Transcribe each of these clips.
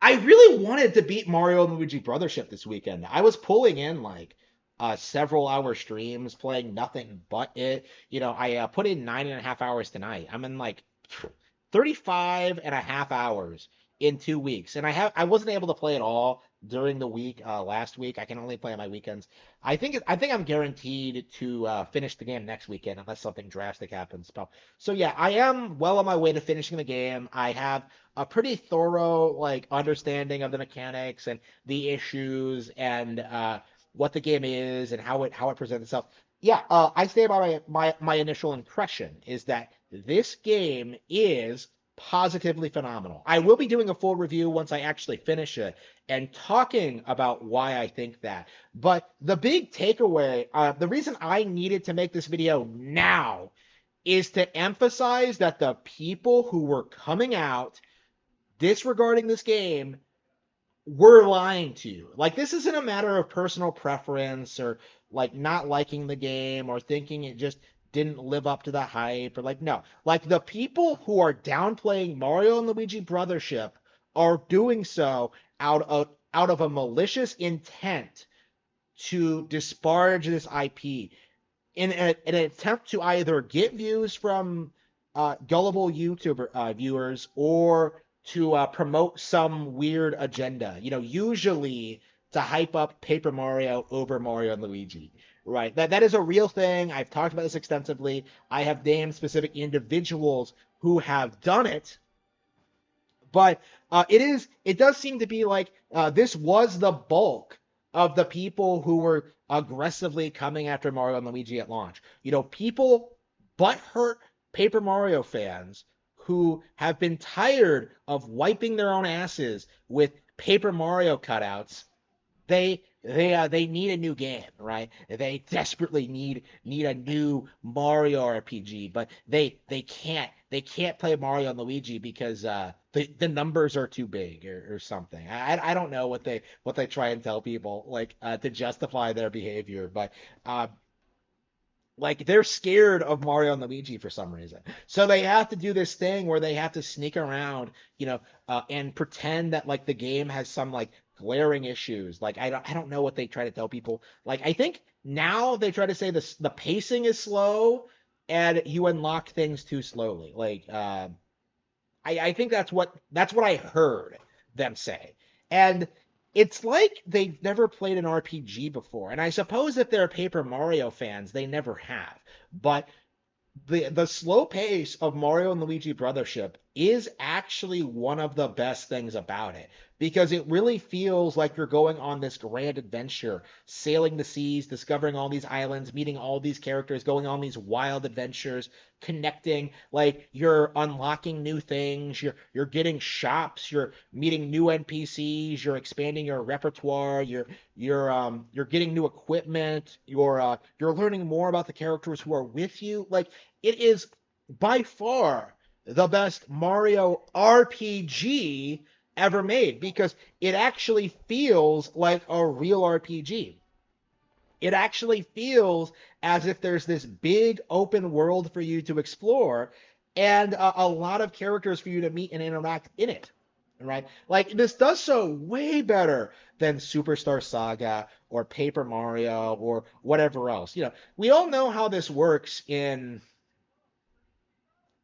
I really wanted to beat Mario and Luigi Brothership this weekend. I was pulling in like several hour streams, playing nothing but it. I put in 9.5 hours tonight. I'm in like 35 and a half hours in 2 weeks, and I wasn't able to play it all during the week last week. I can only play on my weekends. I think I'm guaranteed to finish the game next weekend unless something drastic happens. So yeah, I am well on my way to finishing the game. I have a pretty thorough like understanding of the mechanics and the issues and what the game is and how it presents itself. Yeah, I stand by my initial impression is that this game is positively phenomenal. I will be doing a full review once I actually finish it and talking about why I think that. But the big takeaway, the reason I needed to make this video now is to emphasize that the people who were coming out disregarding this game were lying to you. Like, this isn't a matter of personal preference or like not liking the game or thinking it just didn't live up to the hype or like, no. Like, the people who are downplaying Mario and Luigi Brothership are doing so out of a malicious intent to disparage this IP in an attempt to either get views from gullible YouTuber viewers or to promote some weird agenda. Usually to hype up Paper Mario over Mario and Luigi. Right. That is a real thing. I've talked about this extensively. I have named specific individuals who have done it, but it does seem to be like this was the bulk of the people who were aggressively coming after Mario and Luigi at launch. People butthurt Paper Mario fans who have been tired of wiping their own asses with Paper Mario cutouts. They need a new game, right? They desperately need a new Mario RPG, but they can't play Mario and Luigi because the numbers are too big or something. I don't know what they try and tell people like to justify their behavior, but like they're scared of Mario and Luigi for some reason. So they have to do this thing where they have to sneak around, and pretend that like the game has some like glaring issues. Like I don't know what they try to tell people. Like I think now they try to say the pacing is slow and you unlock things too slowly. Like I think that's what I heard them say. And it's like they've never played an RPG before. And I suppose if they're Paper Mario fans, they never have. But the slow pace of Mario and Luigi Brothership is actually one of the best things about it because it really feels like you're going on this grand adventure, sailing the seas, discovering all these islands, meeting all these characters, going on these wild adventures, connecting, like you're unlocking new things, you're getting shops, you're meeting new NPCs, you're expanding your repertoire, you're getting new equipment, you're learning more about the characters who are with you. Like it is by far the best Mario RPG ever made because it actually feels like a real RPG. It actually feels as if there's this big open world for you to explore and a lot of characters for you to meet and interact in it. Right? Like this does so way better than Superstar Saga or Paper Mario or whatever else. We all know how this works in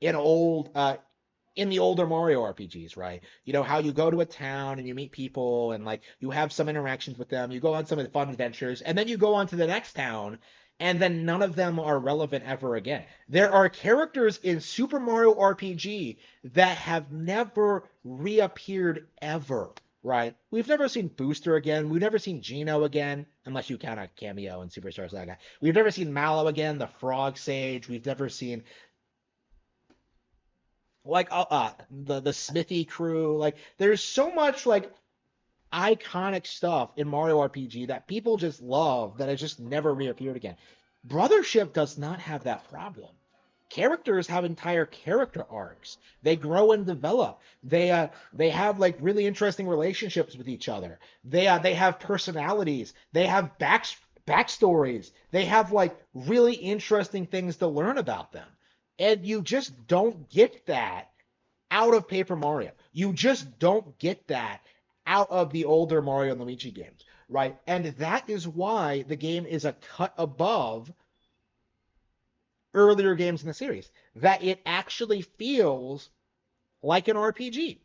old in the older Mario RPGs, right? How you go to a town and you meet people and like you have some interactions with them, you go on some of the fun adventures, and then you go on to the next town, and then none of them are relevant ever again. There are characters in Super Mario RPG that have never reappeared ever, right? We've never seen Booster again. We've never seen Geno again, unless you count a cameo in Superstar Saga. We've never seen Mallow again, the Frog Sage. We've never seen like the Smithy crew. Like there's so much like iconic stuff in Mario RPG that people just love that has just never reappeared again. Brothership does not have that problem. Characters have entire character arcs. They grow and develop. They have like really interesting relationships with each other. They have personalities. They have backstories. They have like really interesting things to learn about them. And you just don't get that out of Paper Mario. You just don't get that out of the older Mario and Luigi games, right? And that is why the game is a cut above earlier games in the series, that it actually feels like an RPG.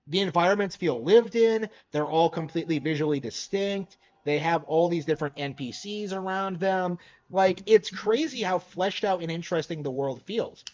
The environments feel lived in, they're all completely visually distinct. They have all these different NPCs around them. Like, it's crazy how fleshed out and interesting the world feels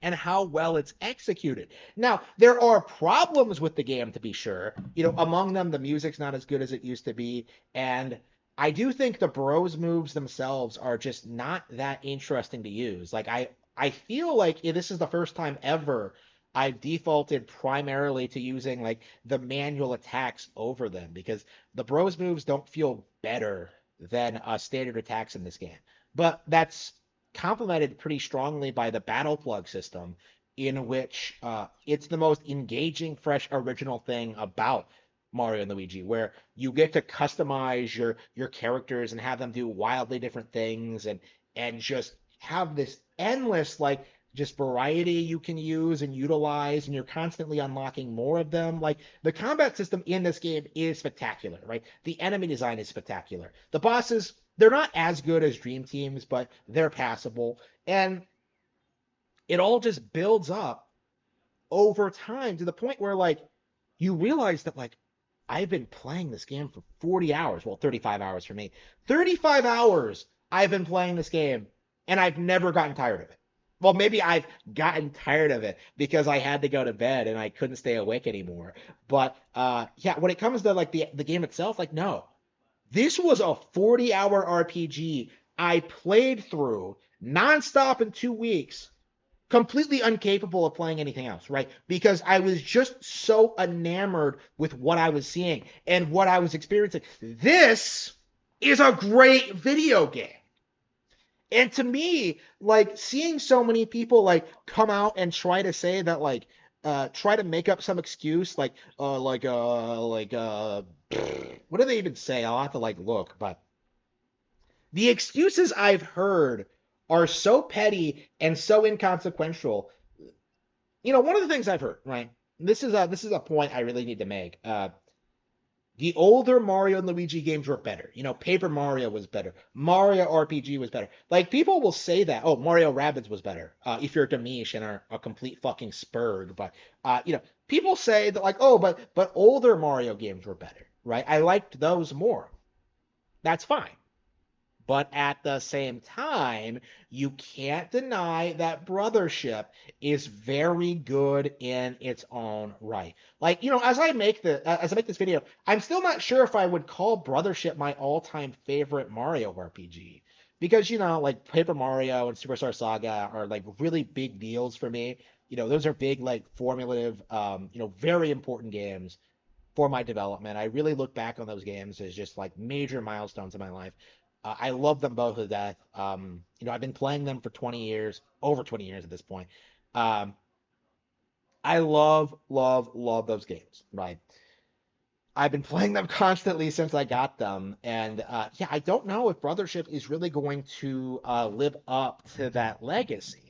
and how well it's executed. Now, there are problems with the game, to be sure. Among them, the music's not as good as it used to be, and I do think the bros moves themselves are just not that interesting to use. Like, I feel like this is the first time ever I've defaulted primarily to using like the manual attacks over them, because the bros moves don't feel better than standard attacks in this game. But that's complemented pretty strongly by the battle plug system, in which it's the most engaging, fresh, original thing about Mario and Luigi, where you get to customize your characters and have them do wildly different things, and just have this endless like just variety you can use and utilize, and you're constantly unlocking more of them. Like, the combat system in this game is spectacular, right? The enemy design is spectacular. The bosses, they're not as good as Dream Teams, but they're passable. And it all just builds up over time to the point where like you realize that like I've been playing this game for 40 hours, well 35 hours for me. 35 hours I've been playing this game and I've never gotten tired of it. Well, maybe I've gotten tired of it because I had to go to bed and I couldn't stay awake anymore. But yeah, when it comes to like the game itself, like no. This was a 40-hour RPG I played through nonstop in 2 weeks, completely incapable of playing anything else, right? Because I was just so enamored with what I was seeing and what I was experiencing. This is a great video game. And to me, like, seeing so many people like come out and try to say that like try to make up some excuse what do they even say? I'll have to like look, but the excuses I've heard are so petty and so inconsequential. One of the things I've heard, right? This is a point I really need to make. The older Mario and Luigi games were better. Paper Mario was better. Mario RPG was better. Like, people will say that, oh, Mario Rabbids was better, if you're Demish and are a complete fucking spurg. But, people say that, like, oh, but older Mario games were better, right? I liked those more. That's fine. But at the same time, you can't deny that Brothership is very good in its own right. Like, as I make this video, I'm still not sure if I would call Brothership my all-time favorite Mario RPG. Because, like Paper Mario and Superstar Saga are like really big deals for me. Those are big, like formulative, very important games for my development. I really look back on those games as just like major milestones in my life. I love them both to death. I've been playing them for 20 years, over 20 years at this point. Um, I love, love, love those games, right? I've been playing them constantly since I got them, and yeah, I don't know if Brothership is really going to live up to that legacy.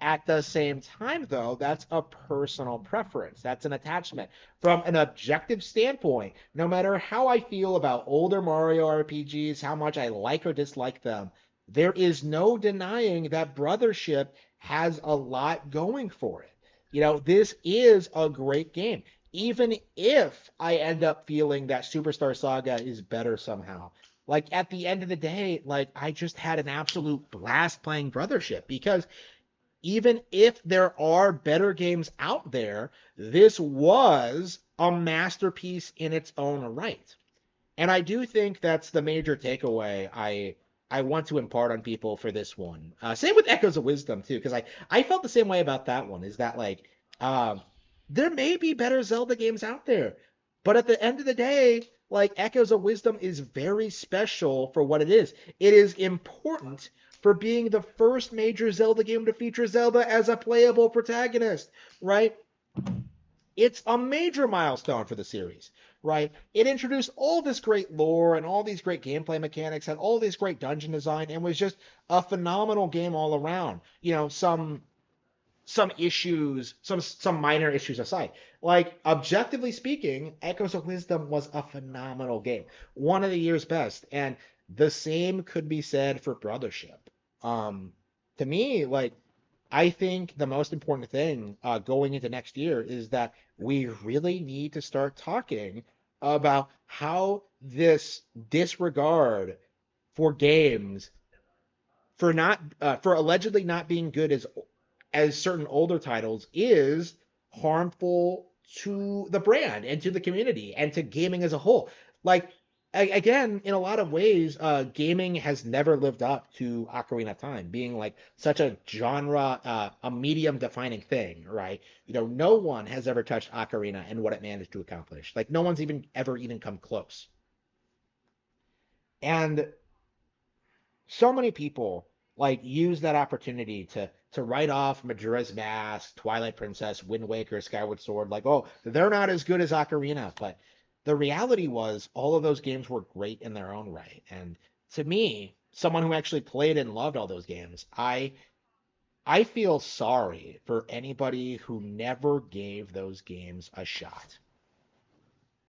At the same time, though, that's a personal preference. That's an attachment. From an objective standpoint, no matter how I feel about older Mario RPGs, how much I like or dislike them, there is no denying that Brothership has a lot going for it. This is a great game. Even if I end up feeling that Superstar Saga is better somehow. Like, at the end of the day, like, I just had an absolute blast playing Brothership, because even if there are better games out there, this was a masterpiece in its own right. And I do think that's the major takeaway I want to impart on people for this one. Same with Echoes of Wisdom too, because I felt the same way about that one. Is that like there may be better Zelda games out there, but at the end of the day, like, Echoes of Wisdom is very special for what it is. It is important for being the first major Zelda game to feature Zelda as a playable protagonist, right? It's a major milestone for the series, right? It introduced all this great lore and all these great gameplay mechanics, had all this great dungeon design, and was just a phenomenal game all around. Some some issues, some minor issues aside. Like objectively speaking, Echoes of Wisdom was a phenomenal game, one of the year's best, and the same could be said for Brothership. Um, to me, like I think the most important thing going into next year is that we really need to start talking about how this disregard for games for allegedly not being good as certain older titles is harmful to the brand and to the community and to gaming as a whole. Like again, in a lot of ways, gaming has never lived up to Ocarina of Time being like such a genre, a medium defining thing, right? You know, no one has ever touched Ocarina and what it managed to accomplish. Like no one's even ever even come close. And so many people like use that opportunity to write off Majora's Mask, Twilight Princess, Wind Waker, Skyward Sword, like, oh, they're not as good as Ocarina. But the reality was all of those games were great in their own right. And to me, someone who actually played and loved all those games, I feel sorry for anybody who never gave those games a shot.